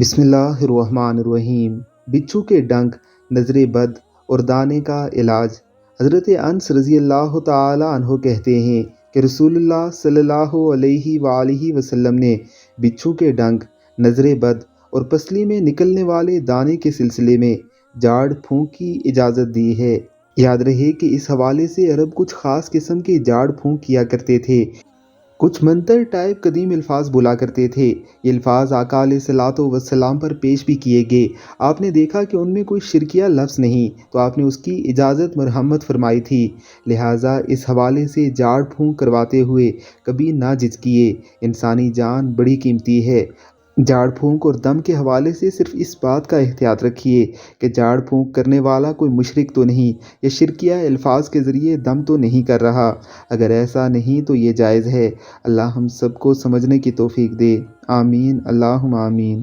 بسم اللہ الرحمن الرحیم۔ بچھو کے ڈنک، نظر بد اور دانے کا علاج۔ حضرت انس رضی اللہ تعالی عنہ کہتے ہیں کہ رسول اللہ صلی اللہ علیہ وآلہ وسلم نے بچھو کے ڈنک، نظر بد اور پسلی میں نکلنے والے دانے کے سلسلے میں جھاڑ پھونک کی اجازت دی ہے۔ یاد رہے کہ اس حوالے سے عرب کچھ خاص قسم کے جھاڑ پھونک کیا کرتے تھے، کچھ منتر ٹائپ قدیم الفاظ بولا کرتے تھے۔ یہ الفاظ آقا علیہ الصلوۃ والسلام پر پیش بھی کیے گئے۔ آپ نے دیکھا کہ ان میں کوئی شرکیہ لفظ نہیں، تو آپ نے اس کی اجازت مرحمت فرمائی تھی۔ لہٰذا اس حوالے سے جھاڑ پھونک کرواتے ہوئے کبھی نہ جھجکیے، انسانی جان بڑی قیمتی ہے۔ جھاڑ پھونک اور دم کے حوالے سے صرف اس بات کا احتیاط رکھیے کہ جھاڑ پھونک کرنے والا کوئی مشرک تو نہیں، یا شرکیہ الفاظ کے ذریعے دم تو نہیں کر رہا۔ اگر ایسا نہیں تو یہ جائز ہے۔ اللہ ہم سب کو سمجھنے کی توفیق دے۔ آمین، اللہم آمین۔